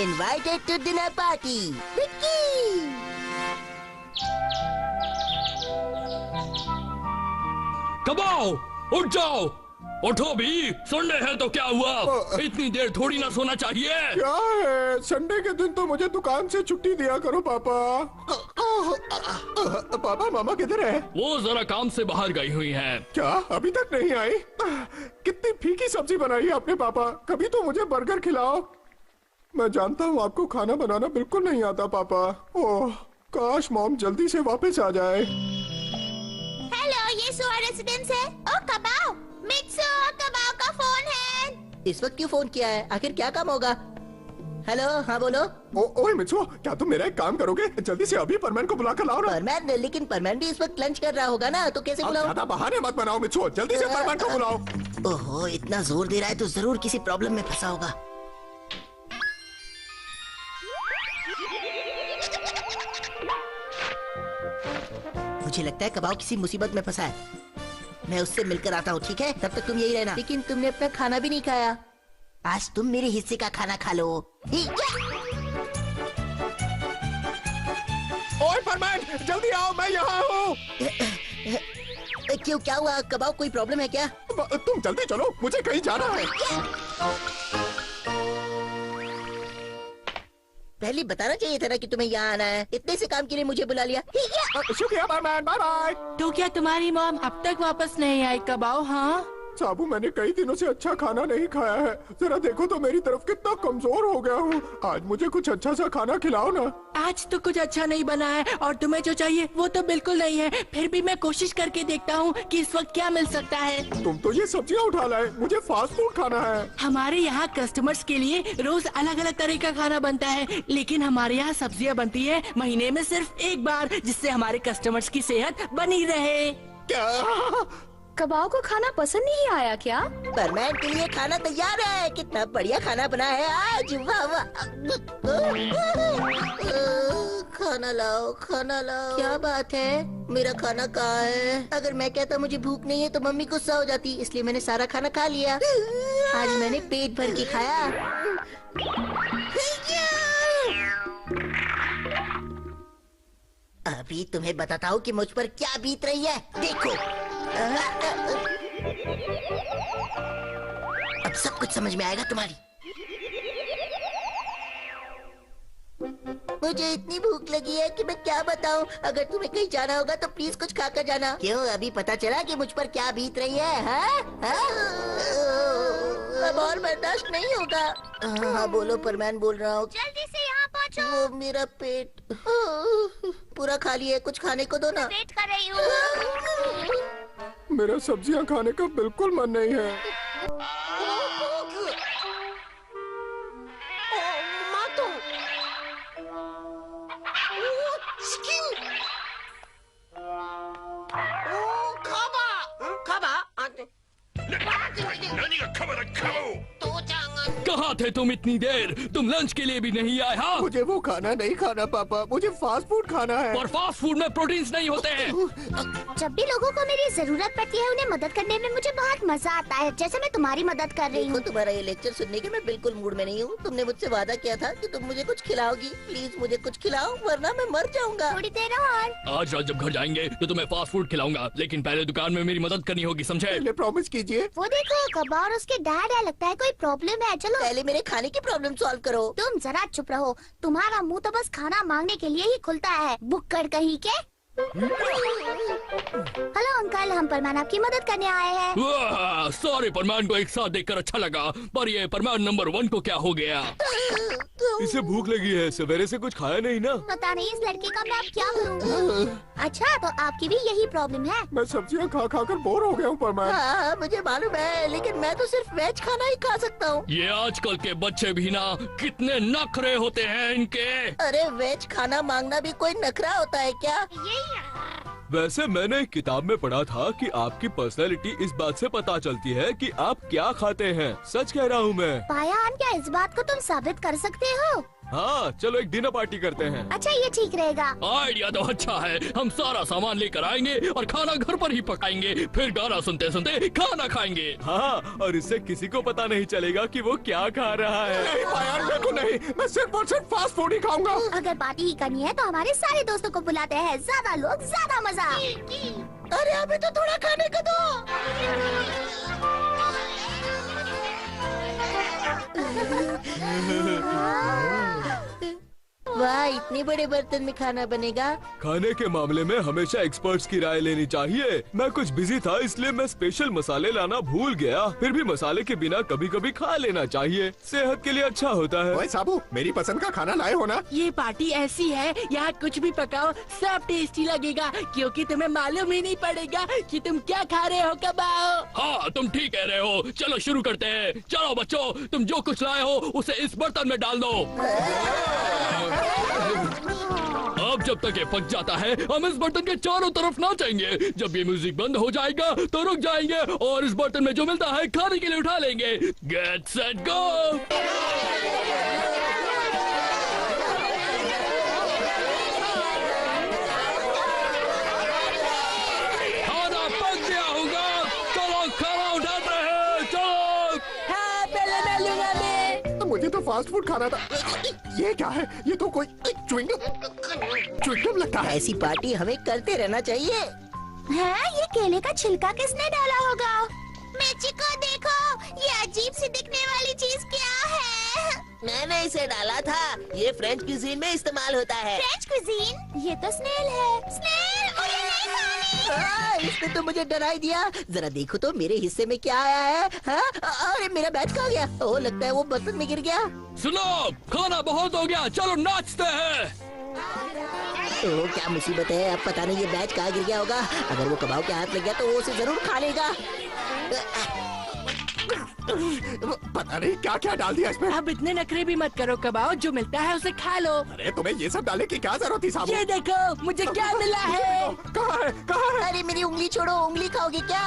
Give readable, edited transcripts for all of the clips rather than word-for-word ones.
invited to dinner party. Vicky! कबाओ, उठ जाओ, उठो भी। संडे है तो क्या हुआ? इतनी देर थोड़ी ना सोना चाहिए। क्या है, संडे के दिन तो मुझे दुकान से छुट्टी दिया करो पापा। पापा मामा किधर है? वो जरा काम से बाहर गई हुई हैं। क्या अभी तक नहीं आई? कितनी फीकी सब्जी बनाई है आपने पापा। कभी तो मुझे बर्गर खिलाओ। मैं जानता हूँ आपको खाना बनाना बिल्कुल नहीं आता पापा। ओह, काश मॉम जल्दी से वापस आ जाए। हेलो, ये सोआ रेसिडेंस है। ओ कबाओ, मित्सु, कबाओ का फोन है। इस वक्त क्यों फोन किया है? आखिर क्या काम होगा? हेलो, हाँ बोलो। ओए मित्सु, क्या तुम मेरा एक काम करोगे? जल्दी से अभी परमैन को बुला कर लाओ ना। परमैन? लेकिन परमैन भी इस वक्त लंच कर रहा होगा ना, तो कैसे बुलाऊं? ज्यादा बहाने मत बनाओ मित्सु, जल्दी से परमैन को बुलाओ। ओहो, इतना जोर दे रहा है तो जरूर किसी प्रॉब्लम में फंसा होगा। मुझे लगता है कबाओ किसी मुसीबत में फंसा है। मैं उससे मिलकर आता हूँ, ठीक है? तब तक तुम यही रहना। लेकिन तुमने अपना खाना भी नहीं खाया। आज तुम मेरे हिस्से का खाना खा लो। ओए परमैन, जल्दी आओ, मैं यहाँ हूँ। क्यों, क्या हुआ? कबाओ कोई प्रॉब्लम है क्या? तुम जल्दी चलो, मुझे कहीं जाना है। पहले बताना चाहिए था ना कि तुम्हें यहाँ आना है। इतने से काम के लिए मुझे बुला लिया। शुक्रिया परमैन, बाय बाय। तो क्या तुम्हारी मॉम अब तक वापस नहीं आई कबाओ? हाँ साबू, मैंने कई दिनों से अच्छा खाना नहीं खाया है। जरा देखो तो मेरी तरफ कितना कमजोर हो गया हूँ। आज मुझे कुछ अच्छा सा खाना खिलाओ ना। आज तो कुछ अच्छा नहीं बना है और तुम्हें जो चाहिए वो तो बिल्कुल नहीं है। फिर भी मैं कोशिश करके देखता हूँ कि इस वक्त क्या मिल सकता है। तुम तो ये सब्जियाँ उठा लाए, मुझे फास्ट फूड खाना है। हमारे यहाँ कस्टमर्स के लिए रोज अलग अलग तरह का खाना बनता है, लेकिन हमारे यहाँ सब्जियाँ बनती है महीने में सिर्फ एक बार, जिससे हमारे कस्टमर्स की सेहत बनी रहे। क्या? कबाओ को खाना पसंद नहीं आया क्या? परमैन के लिए खाना तैयार है। कितना बढ़िया खाना बना है आज। वाह वाह। खाना लाओ, खाना लाओ। क्या बात है? मेरा खाना कहाँ है? अगर मैं कहता मुझे भूख नहीं है तो मम्मी गुस्सा हो जाती, इसलिए मैंने सारा खाना खा लिया। आज मैंने पेट भर के खाया। अभी तुम्हें बताता हूँ कि मुझ पर क्या बीत रही है। देखो, अब सब कुछ समझ में आएगा तुम्हारी। मुझे इतनी भूख लगी है कि मैं क्या बताऊं। अगर तुम्हें कहीं जाना होगा तो प्लीज कुछ खाकर जाना। क्यों, अभी पता चला कि मुझ पर क्या बीत रही है? अब और बर्दाश्त नहीं होगा। हाँ बोलो, परमैन बोल रहा हूँ। जल्दी से यहाँ पहुँचो। वो मेरा पेट पूरा खाली है, कुछ खाने को दो ना। वेट कर रही हूँ। मेरा सब्जियाँ खाने का बिल्कुल मन नहीं है। कहाँ थे तुम इतनी देर? तुम लंच के लिए भी नहीं आए? हाँ, मुझे वो खाना नहीं खाना पापा, मुझे फास्ट फूड खाना है। और फास्ट फूड में प्रोटीन्स नहीं होते हैं। जब भी लोगों को मेरी जरूरत पड़ती है उन्हें मदद करने में मुझे बहुत मजा आता है, जैसे मैं तुम्हारी मदद कर रही हूँ। तुम्हारा ये लेक्चर सुनने के मैं बिल्कुल मूड में नहीं हूँ। तुमने मुझसे वादा किया था कि तुम मुझे कुछ खिलाओगी। प्लीज मुझे कुछ खिलाओ, वरना मैं मर जाऊंगा। थोड़ी देर और। आज रात जब घर जाएंगे तो तुम्हें फास्ट फूड खिलाऊंगा, लेकिन पहले दुकान में मेरी मदद करनी होगी, समझे? पहले प्रॉमिस कीजिए। वो देखो, कबाओ और उसके डैड है, लगता है कोई प्रॉब्लम है। चलो पहले मेरे खाने की प्रॉब्लम सॉल्व करो। तुम जरा चुप रहो, तुम्हारा मुंह तो बस खाना मांगने के लिए ही खुलता है, बुक्कड़ कहीं के। हेलो अंकल, हम परमान आपकी मदद करने आए हैं। सारे परमान को एक साथ देखकर अच्छा लगा, पर ये परमान नंबर 1 को क्या हो गया? इसे भूख लगी है, सवेरे से कुछ खाया नहीं ना। पता नहीं इस लड़के का मैं अब क्या करूँ। अच्छा, तो आपकी भी यही प्रॉब्लम है? मैं सब्जियाँ खा खा कर बोर हो गया हूँ परमान। हाँ, मुझे मालूम है, लेकिन मैं तो सिर्फ वेज खाना ही खा सकता हूँ। ये आजकल के बच्चे भी ना, कितने नखरे होते हैं इनके। अरे वेज खाना मांगना भी कोई नखरा होता है क्या? वैसे मैंने एक किताब में पढ़ा था कि आपकी पर्सनैलिटी इस बात से पता चलती है कि आप क्या खाते हैं। सच कह रहा हूँ मैं। पायान, क्या इस बात को तुम साबित कर सकते हो? हाँ, चलो एक डिनर पार्टी करते हैं। अच्छा, ये ठीक रहेगा। आइडिया तो अच्छा है। हम सारा सामान लेकर आएंगे और खाना घर पर ही पकाएंगे, फिर गाना सुनते सुनते खाना खाएंगे। हाँ, और इससे किसी को पता नहीं चलेगा कि वो क्या खा रहा है। नहीं पायल, मेरे को नहीं, मैं सिर्फ और सिर्फ फास्ट फूड ही खाऊंगा। अगर पार्टी ही करनी है तो हमारे सारे दोस्तों को बुलाते हैं, ज्यादा लोग ज्यादा मजा। अरे अभी तो थोड़ा खाने को दो। वाह, इतने बड़े बर्तन में खाना बनेगा। खाने के मामले में हमेशा एक्सपर्ट्स की राय लेनी चाहिए। मैं कुछ बिजी था इसलिए मैं स्पेशल मसाले लाना भूल गया। फिर भी मसाले के बिना कभी कभी खा लेना चाहिए, सेहत के लिए अच्छा होता है। ओए साबू, मेरी पसंद का खाना लाए हो ना? ये पार्टी ऐसी है, यहाँ कुछ भी पकाओ सब टेस्टी लगेगा, क्योंकि तुम्हें मालूम ही नहीं पड़ेगा कि तुम क्या खा रहे हो कबाओ। हाँ, तुम ठीक कह रहे हो। चलो शुरू करते हैं। चलो बच्चों, तुम जो कुछ लाए हो उसे इस बर्तन में डाल दो। अब जब तक ये पक जाता है, हम इस बर्तन के चारों तरफ नाचेंगे। जब ये म्यूजिक बंद हो जाएगा तो रुक जाएंगे और इस बर्तन में जो मिलता है खाने के लिए उठा लेंगे। Get set go. खाना पक गया होगा। चलो खाना उठाते हैं। चलो। हाँ, पहले मैं लूंगा मैं। मुझे तो फास्ट फूड खाना था। ये क्या है? ये तो कोई च्युइंगम लगता है। ऐसी पार्टी हमें करते रहना चाहिए। है, ये केले का छिलका किसने डाला होगा? मिर्ची को देखो, ये अजीब सी दिखने वाली चीज क्या है? मैंने इसे डाला था। ये फ्रेंच क्यूजीन में इस्तेमाल होता है। French cuisine? ये तो स्नेल है। स्नेल, मुझे नहीं खानी। इसने तो मुझे डरा ही दिया। जरा देखो तो मेरे हिस्से में क्या आया है। अरे मेरा बैच कहाँ गया? ओह, लगता है वो बर्तन में गिर गया। सुनो, खाना बहुत हो गया, चलो नाचते हैं। ओह, क्या मुसीबत है। अब पता नहीं ये बैच कहाँ गिर गया होगा। अगर वो कबाब के हाथ लग गया तो वो उसे जरूर खा लेगा। पता नहीं क्या क्या डाल दिया इसमें। अब इतने नखरे भी मत करो कबाओ, जो मिलता है उसे खा लो। अरे तुम्हें ये सब डालने की क्या जरूरत थी साबू? ये देखो मुझे क्या मिला है। कहाँ है? कहाँ है? अरे मेरी उंगली छोड़ो, उंगली खाओगे क्या?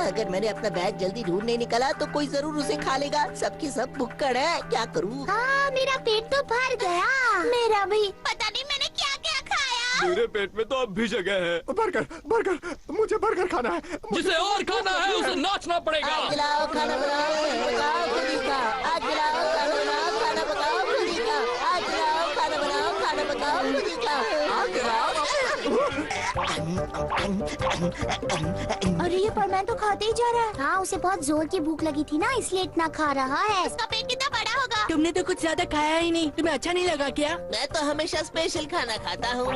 अगर मैंने अपना बैग जल्दी ढूंढ नहीं निकाला तो कोई जरूर उसे खा लेगा। सबकी सब भुक्कड़ है, क्या करूँ? हाँ, मेरा पेट तो भर गया। मेरा भी। पता नहीं मैंने क्या क्या खाया। मेरे पेट में तो अब भी जगह है। बर्गर, बर्गर, मुझे बर्गर खाना है। जिसे और खाना है उसे नाचना पड़ेगा। आग जलाओ, खाना बनाओ, पकाओ, खुद ही खाओ। आग जलाओ, खाना बनाओ, खाना पकाओ, खुद ही खाओ। आग जलाओ, खाना बनाओ, खाना पकाओ, खुद ही खाओ। आग जलाओ। अरे ये परमैन तो खाते ही जा रहा है। हाँ, उसे बहुत जोर की भूख लगी थी ना, इसलिए इतना खा रहा है। इसका पेट कितना बड़ा होगा? तुमने तो कुछ ज्यादा खाया ही नहीं, तुम्हें अच्छा नहीं लगा क्या? मैं तो हमेशा स्पेशल खाना खाता हूँ।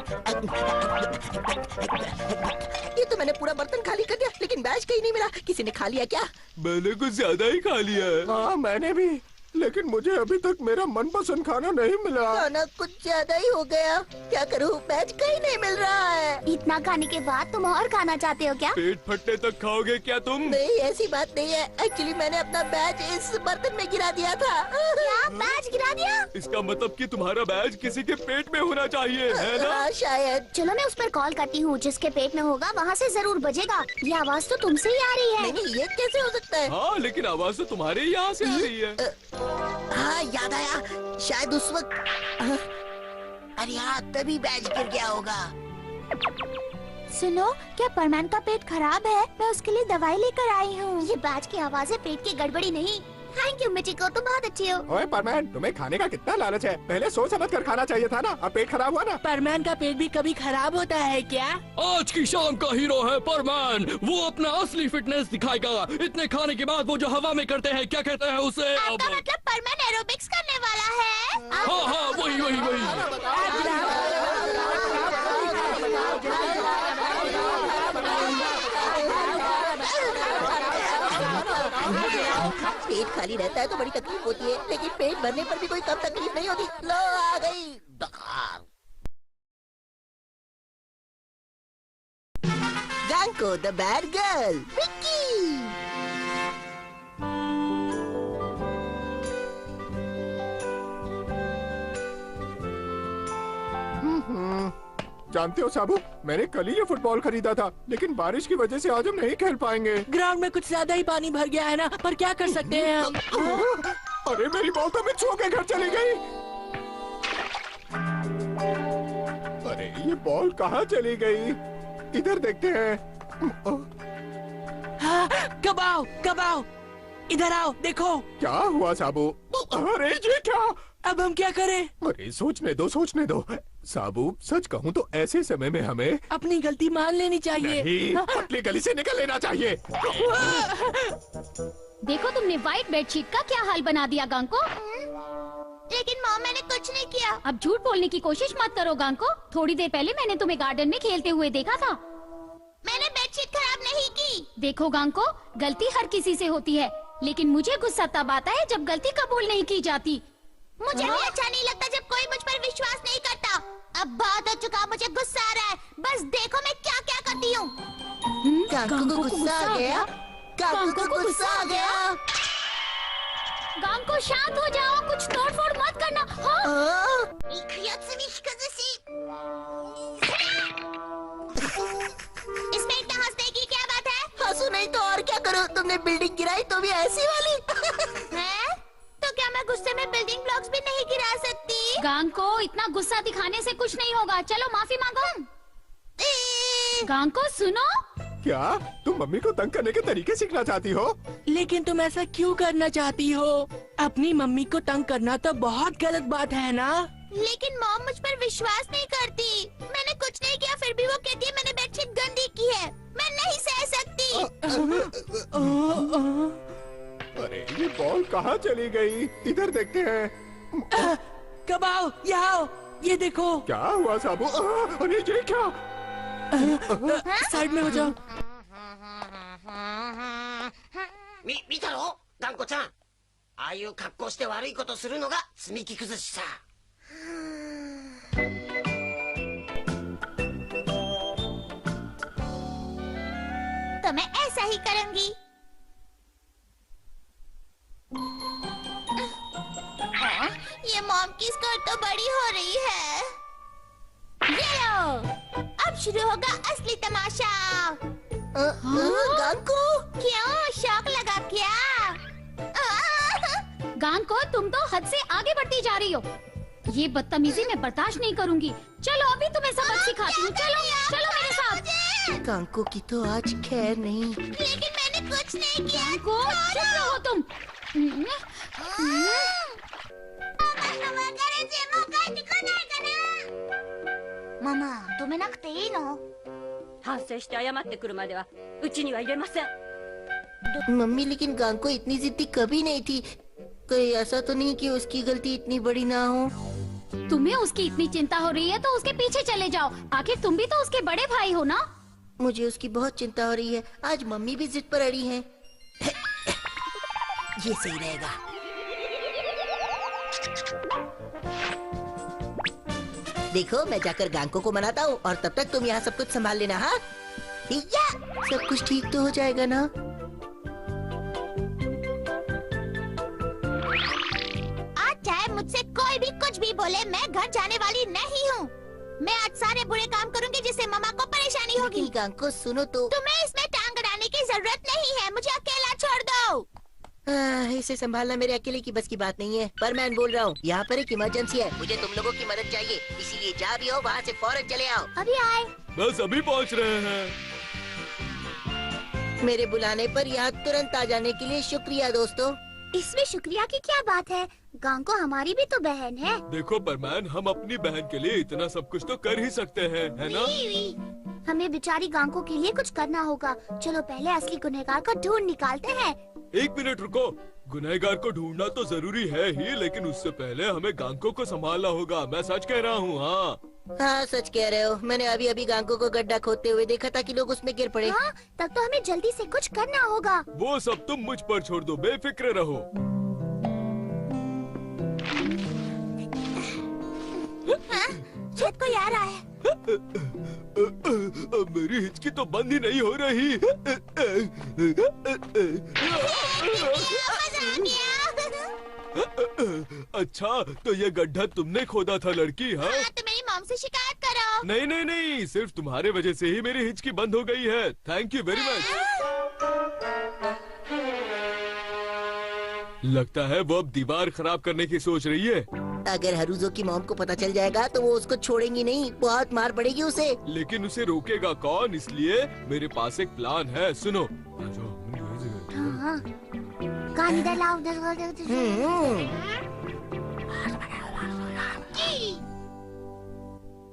ये तो मैंने पूरा बर्तन खाली कर दिया, लेकिन बैच कहीं नहीं मिला। किसी ने खा लिया क्या? मैंने कुछ ज्यादा ही खा लिया है। हाँ, मैंने भी, लेकिन मुझे अभी तक मेरा मनपसंद खाना नहीं मिला। खाना कुछ ज्यादा ही हो गया। क्या करूँ, बैच कहीं नहीं मिल रहा है। इतना खाने के बाद तुम और खाना चाहते हो क्या? पेट फटने तक खाओगे क्या तुम? नहीं, ऐसी बात नहीं है। एक्चुअली मैंने अपना बैच इस बर्तन में गिरा दिया था। क्या बैच गिरा दिया? इसका मतलब कि तुम्हारा बैज किसी के पेट में होना चाहिए, है ना? हाँ, शायद। चलो मैं उस पर कॉल करती हूँ। जिसके पेट में होगा वहाँ से जरूर बजेगा। ये आवाज तो तुमसे ही आ रही है। नहीं, ये कैसे हो सकता है? हाँ, लेकिन आवाज तो तुम्हारे यहाँ से आ रही है। हाँ, याद आया। शायद उस वक्त। अरे हाँ, तभी बैच गिर गया होगा। सुनो, क्या परमैन का पेट खराब है? मैं उसके लिए दवाई लेकर आई हूँ। ये बैच की आवाज है, पेट की गड़बड़ी नहीं। थैंक यू मिचिको, तुम बहुत अच्छी हो। ओए परमैन, तुम्हें खाने का कितना लालच है? पहले सोच समझ कर खाना चाहिए था ना। अब पेट खराब हुआ ना। परमैन का पेट भी कभी खराब होता है क्या? आज की शाम का हीरो है परमैन। वो अपना असली फिटनेस दिखाएगा। इतने खाने के बाद वो जो हवा में करते हैं, क्या कहते हैं उसे? आपका मतलब परमैन एरोबिक्स करने वाला है? हाँ हाँ, वही वही वही। पेट खाली रहता है तो बड़ी तकलीफ होती है, लेकिन पेट भरने पर भी कोई कम तकलीफ नहीं होती। लो, आ गई। जांको द बैड गर्ल, विक्की। जानते हो साबू, मैंने कल ही ये फुटबॉल खरीदा था, लेकिन बारिश की वजह से आज हम नहीं खेल पाएंगे। ग्राउंड में कुछ ज्यादा ही पानी भर गया है ना, पर क्या कर सकते हैं हम? अरे मेरी बॉल तो मैं छू के घर चली गई। अरे ये बॉल कहाँ चली गई? इधर देखते हैं। हाँ, कब आओ इधर आओ, देखो। क्या हुआ साबू? अरे ये क्या? अब हम क्या करें? अरे सोचने दो। साबू सच कहूँ तो ऐसे समय में हमें अपनी गलती मान लेनी चाहिए। नहीं, पतली गली से निकल लेना चाहिए। देखो तुमने व्हाइट बेडशीट का क्या हाल बना दिया गांको। लेकिन मॉम मैंने कुछ नहीं किया। अब झूठ बोलने की कोशिश मत करो गांको। थोड़ी देर पहले मैंने तुम्हें गार्डन में खेलते हुए देखा था। मैंने बेडशीट खराब नहीं की। देखो गांको, गलती हर किसी से होती है, लेकिन मुझे गुस्सा तब आता है जब गलती कबूल नहीं की जाती। मुझे भी अच्छा नहीं लगता जब कोई मुझ पर विश्वास नहीं करता। अब बहुत हो चुका, मुझे गुस्सा आ रहा है। बस देखो मैं क्या क्या करती हूँ। गांको को गुस्सा आ गया। गांको को गुस्सा आ गया। गांको शांत हो जाओ, कुछ तोड़फोड़ मत करना। हाँ? इसमें इतना हंसने की क्या बात है? हंसू नहीं तो और क्या करो? तुमने बिल्डिंग गिराई तो भी ऐसी वाली। हैं? तो क्या मैं गुस्से में बिल्डिंग ब्लॉक्स भी नहीं गिरा सकती? गांको, इतना गुस्सा दिखाने से कुछ नहीं होगा। चलो माफी मांगो। गांको सुनो। क्या तुम मम्मी को तंग करने के तरीके सीखना चाहती हो? लेकिन तुम ऐसा क्यों करना चाहती हो? अपनी मम्मी को तंग करना तो बहुत गलत बात है ना? लेकिन मॉम मुझ पर विश्वास नहीं करती। मैंने कुछ नहीं किया, फिर भी वो कहती है मैंने बेडशीट गंदी की है। मैं नहीं सह सकती। अरे ये बॉल कहाँ चली गई? इधर देखते हैं। कब आओ, यहाँ आओ, ये देखो। क्या हुआ साबू? अरे ये क्या? साइड में हो जाओ। 見たろガンコちゃん。ああいう格好して悪いことするのが積み木崩しさ。तो मैं ऐसा ही करूंगी। ये मॉम की स्कर्ट तो बड़ी हो रही है। ये लो, अब शुरू होगा असली तमाशा। गांको, क्यों शौक लगा क्या? गांको, तुम तो हद से आगे बढ़ती जा रही हो। ये बदतमीजी मैं बर्दाश्त नहीं करूंगी। चलो अभी तुम्हें सबक सिखाती हूँ। चलो चलो मेरे साथ। गांको की तो आज खैर नहीं। लेकिन मैंने कुछ नहीं किया। गांको, चुप रहो तुम। मामा, तुम्हें ना कहीं न 反省して謝ってくるまではうちには入れません。 मम्मी लेकिन गांको इतनी जिद्दी कभी नहीं थी। कहीं ऐसा तो नहीं कि उसकी गलती इतनी बड़ी ना हो। तुम्हें उसकी इतनी चिंता हो रही है तो उसके पीछे चले जाओ। आखिर तुम भी तो उसके बड़े भाई हो ना। मुझे उसकी बहुत चिंता हो रही है। आज मम्मी भी जिद पर अड़ी है। ये सही रहेगा। देखो मैं जाकर गांको को मनाता हूँ और तब तक तुम यहाँ सब कुछ संभाल लेना। हाँ या सब कुछ ठीक तो हो जाएगा ना? आज चाहे मुझसे कोई भी कुछ भी बोले, मैं घर जाने वाली नहीं हूँ। मैं आज सारे बुरे काम करूँगी जिससे मम्मा को परेशानी होगी। लेकिन गांको सुनो तो। तुम्हें इसमें टांग अड़ाने की जरूरत नहीं है। मुझे अकेला छोड़ दो। इसे संभालना मेरे अकेले की बस की बात नहीं है। पर मैं बोल रहा हूँ, यहाँ पर एक इमरजेंसी है। मुझे तुम लोगों की मदद चाहिए, इसीलिए जहाँ भी हो वहाँ से फौरन चले आओ। अभी आए। बस अभी पहुंच रहे हैं। मेरे बुलाने पर यहाँ तुरंत आ जाने के लिए शुक्रिया दोस्तों। इसमें शुक्रिया की क्या बात है? गांको हमारी भी तो बहन है। देखो परमैन, हम अपनी बहन के लिए इतना सब कुछ तो कर ही सकते हैं, है ना? हमें बेचारी गांको के लिए कुछ करना होगा। चलो पहले असली गुनहगार को ढूंढ निकालते हैं। एक मिनट रुको। गुनहगार को ढूंढना तो जरूरी है ही, लेकिन उससे पहले हमें गांको को संभालना होगा। मैं सच कह रहा हूँ। हाँ सच कह रहे हो। मैंने अभी अभी गांको को गड्ढा खोदते हुए देखा था कि लोग उसमें गिर पड़े। हाँ, तब तो हमें जल्दी से कुछ करना होगा। वो सब तुम मुझ पर छोड़ दो, बेफिक्र रहो। हाँ, शायद कोई आ रहा है। मेरी हिचकी तो बंद ही नहीं हो रही। अच्छा, तो ये गड्ढा तुमने खोदा था लड़की? हाँ, तो मेरी मॉम से शिकायत करो। नहीं नहीं नहीं, सिर्फ तुम्हारे वजह से ही मेरी हिचकी बंद हो गई है। Thank you very much. लगता है वो अब दीवार खराब करने की सोच रही है। अगर हरुजो की मॉम को पता चल जाएगा तो वो उसको छोड़ेंगी नहीं, बहुत मार पड़ेगी उसे। लेकिन उसे रोकेगा कौन, इसलिए मेरे पास एक प्लान है, सुनो। कान इधर लाओ,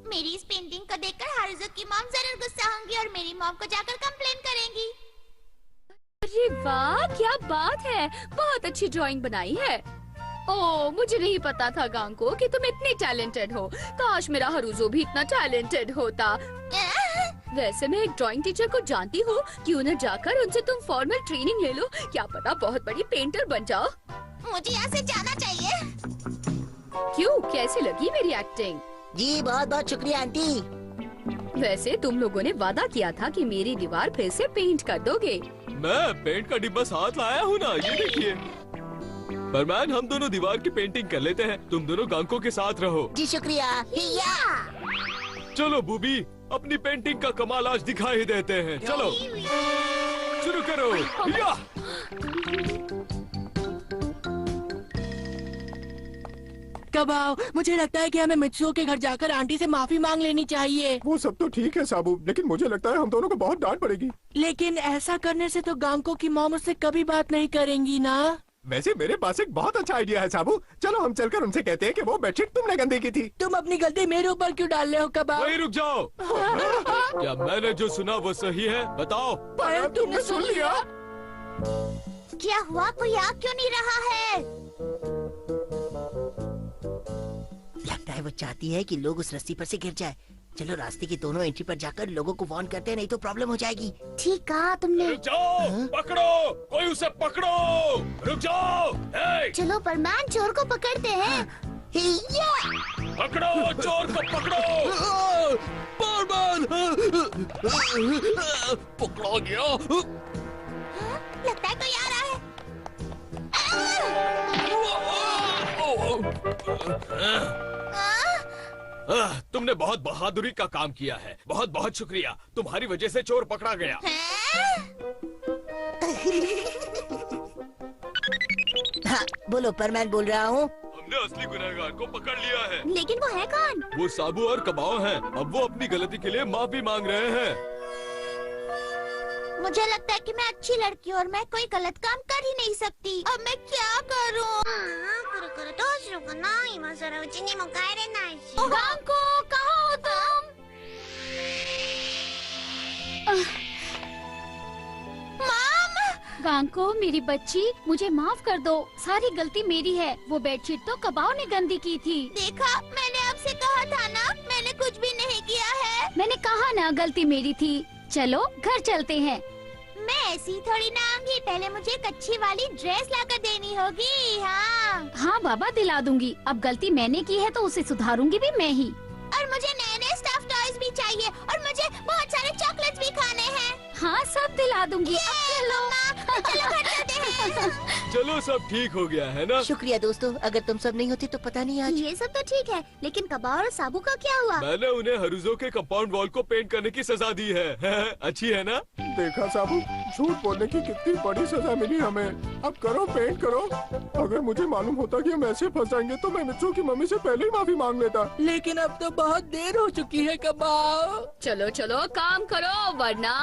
मेरी इस पेंटिंग को देखकर हारुजो की मॉम जरूर गुस्सा होंगी और मेरी मॉम को जाकर कंप्लेन करेंगी। अरे वाह, क्या बात है, बहुत अच्छी ड्राइंग बनाई है। ओह, मुझे नहीं पता था गांको कि तुम इतनी टैलेंटेड हो। काश मेरा हरुजो भी इतना टैलेंटेड होता। वैसे मैं एक ड्राइंग टीचर को जानती हूँ, क्यों न जाकर उनसे तुम फॉर्मल ट्रेनिंग ले लो, क्या पता बहुत बड़ी पेंटर बन जाओ। मुझे यहाँ से जाना चाहिए। क्यों, कैसी लगी मेरी एक्टिंग? जी बहुत बहुत शुक्रिया आंटी। वैसे तुम लोगों ने वादा किया था कि मेरी दीवार फिर से पेंट कर दोगे। मैं पेंट का डिब्बा साथ लाया हूँ ना, ये देखिए। परमैन, हम दोनों दीवार की पेंटिंग कर लेते हैं, तुम दोनों गांको के साथ रहो। जी शुक्रिया। चलो बूबी, अपनी पेंटिंग का कमाल आज दिखाई देते हैं। चलो शुरू करो। या! कबाओ, मुझे लगता है कि हमें मित्सुओ के घर जाकर आंटी से माफी मांग लेनी चाहिए। वो सब तो ठीक है साबू, लेकिन मुझे लगता है हम दोनों को बहुत डांट पड़ेगी। लेकिन ऐसा करने से तो गांको की मॉम उससे कभी बात नहीं करेंगी ना। वैसे मेरे पास एक बहुत अच्छा आइडिया है साबू, चलो हम चलकर उनसे कहते हैं कि वो बेडशीट तुमने गंदी की थी। तुम अपनी गलती मेरे ऊपर क्यों डाल रहे हो कबाओ? वहीं रुक जाओ। क्या मैंने जो सुना वो सही है, बताओ। पायल, तुमने सुन लिया? क्या हुआ, कोई आ क्यों नहीं रहा है? लगता है वो चाहती है कि लोग उस रस्सी पर से गिर जाए। चलो रास्ते की दोनों एंट्री पर जाकर लोगों को वार्न करते हैं, नहीं तो प्रॉब्लम हो जाएगी। ठीक कहा तुमने। रुक जाओ, पकड़ो, कोई उसे पकड़ो, रुक जाओ। चलो परमान, चोर को पकड़ते हैं। पकड़ो, चोर को पकड़ो। पकड़ा गया। लगता है कोई आ रहा है। तुमने बहुत बहादुरी का काम किया है, बहुत बहुत शुक्रिया। तुम्हारी वजह से चोर पकड़ा गया। हाँ, बोलो, परमैन बोल रहा हूँ। हमने असली गुनहगार को पकड़ लिया है। लेकिन वो है कौन? वो साबू और कबाओ हैं। अब वो अपनी गलती के लिए माफी मांग रहे हैं। मुझे लगता है कि मैं अच्छी लड़की हूँ और मैं कोई गलत काम कर ही नहीं सकती। अब मैं क्या करूँ? गांको, कहाँ हो तुम? मॉम! गांको, मेरी बच्ची, मुझे माफ कर दो, सारी गलती मेरी है। वो बेडशीट तो कबाओ ने गंदी की थी। देखा, मैंने आपसे कहा था ना, मैंने कुछ भी नहीं किया है। मैंने कहा ना, गलती मेरी थी। चलो घर चलते हैं। मैं ऐसी थोड़ी ना आऊंगी, पहले मुझे एक अच्छी वाली ड्रेस लाकर देनी होगी। हाँ हाँ बाबा, दिला दूंगी। अब गलती मैंने की है तो उसे सुधारूंगी भी मैं ही। और मुझे नए नए स्टफ टॉयज भी चाहिए और मुझे बहुत सारे चॉकलेट्स भी खाने हैं। हाँ, सब दिला दूंगी। अब चलो घर चलते हैं। चलो सब ठीक हो गया है ना? शुक्रिया दोस्तों, अगर तुम सब नहीं होते तो पता नहीं आज। ये सब तो ठीक है, लेकिन कबाओ और साबू का क्या हुआ? मैंने उन्हें हरुजो के कंपाउंड वॉल को पेंट करने की सजा दी है। अच्छी है ना? देखा साबू, झूठ बोलने की कितनी बड़ी सजा मिली हमें। अब करो, पेंट करो। अगर मुझे मालूम होता कि हम ऐसे फंस जाएंगे तो मैं मित्सुओ की मम्मी से पहले ही माफी मांग लेता। लेकिन अब तो बहुत देर हो चुकी है कबाओ। चलो चलो काम करो, वरना